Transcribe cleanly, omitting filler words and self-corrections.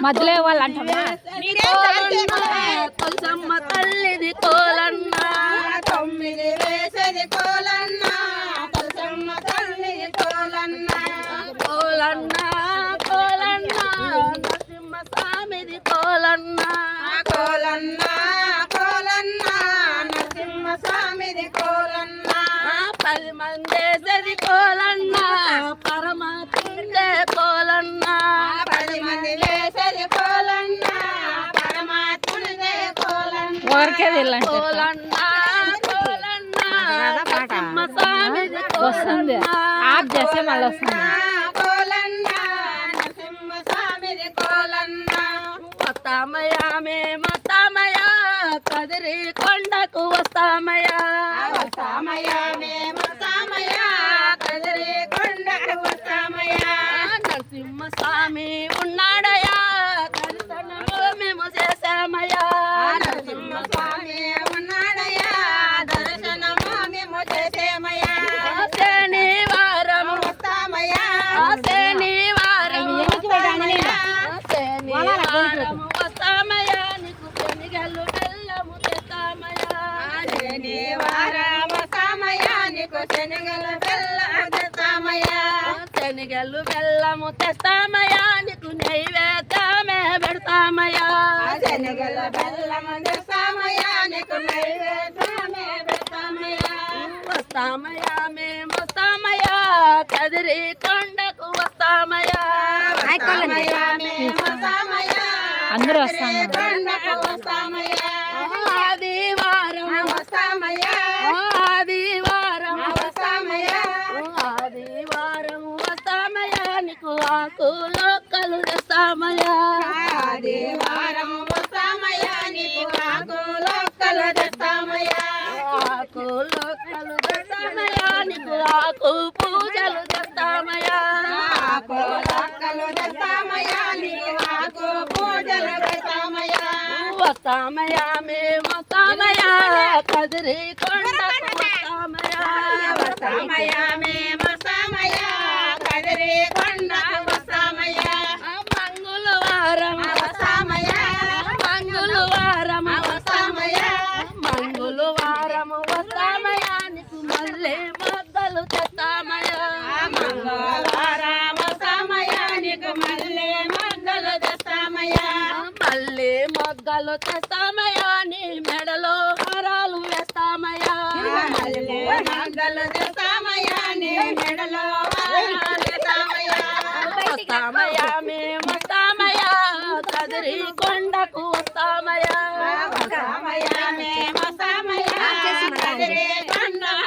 మధ్యలో వాళ్ళు అంటున్నా తులసమ్మ తల్లిది కోలన్న 9 వేసేది కోలన్న తులసమ్మ తల్లిది కోలన్న కోలన్న కోలన్న నరసింహ స్వామిది కోలన్న కోలన్న కోలన్న నరసింహ స్వామిది కోలన్న 10 మంది వేసేది కోలన్న పరమాత్ముడే కోలన్న 10 మంది వేసేది కోలన్న పరమాత్మునిదే కోలన్న ఊరికే వెళ్ళండి కోలన్న కోలన్న నరసింహ స్వామిది వస్తుంది ఆఫ్ చేస్తే మళ్ళీ వస్తుంది కోలన్న నరసింహ స్వామిది కోలన్న వస్తామయ్యా మేమస్తామయ్యా కదిరి కొండకు వస్తామయ్యా వస్తామయ్యా మేము వస్తామయ్యా కదిరి కొండకు వస్తామయ్యా నరసింహ స్వామి ఉన్నాడయ్యా దర్శనము మేము చేశామయ్యా నరసింహ స్వామి ఉన్నాడయ్యా దర్శనము మేము చేసేమయ్యా శనివారం వస్తామయ్యా శనివారం వస్తామయ్యా శనివారం వస్తామయ్యా నీకు శనిగలు బెల్లము తెస్తామయ్యా శనివారం వస్తామయ్యా నీకు శనగలు బెల్లము తెస్తామయ్యా శనిగలు బెల్లము తెస్తామయ్యా నీకు నైవేద్యమే పెడతామయ్యా శనగల బెల్లము తెస్తామయ్యా నీకు నైవేద్యమే పెడతామయ్యా వస్తామయ్యా మేము వస్తామయ్యా కదిరి కొండకు వస్తామయ్యా వస్తామయ్యా మేము వస్తామయ్యా అందరూ వస్తాము కొండకు వస్తామయ్యా ఆదివారం వస్తామయ్యా ఆదివారం వస్తామయ్యా ఆదివారం వస్తామయ్యా నీకు ఆకులు కలు తెస్తామయ్యా ఆదివారం వస్తామయ్యా నీకు ఆకులొక్కలు తెస్తామయ్యా ఆకులు కలు తెస్తామయ్యా నీకు ఆకు పూజలు తెస్తామయ్యా ఆకులొక్కలు తెస్తామయ్యా నీకు ఆకు పూజలు తెస్తామయ్యా వస్తామయ్యా మేము వస్తామయ్యా కదిరి కొండకు వస్తామయ్యా వస్తామయ్యా మేము వస్తామయ్యా కదిరి కొండకు వస్తామయ్యా మంగళవారం వస్తామయ్యా మంగళవారం వస్తామయ్యా మంగళవారం వస్తామయ్యా నీకు మళ్ళీ మొగ్గలు తెస్తామయ్యా మంగళవారం వస్తామయ్యా నీకు మళ్ళీ మొగ్గలు తెస్తామయ్యా మళ్ళీ మొగ్గలు తెస్తామయ్యా నీ మెడలో హారాలు వేస్తామయ్యా మళ్ళీ మొగ్గలు తెస్తామయ్యా నీ మెడలో హారాలు తెస్తామయ్యా వస్తామయ్యా మేము వస్తామయ్యా కదిరి కొండకు వస్తామయ్యా వస్తామయ్యా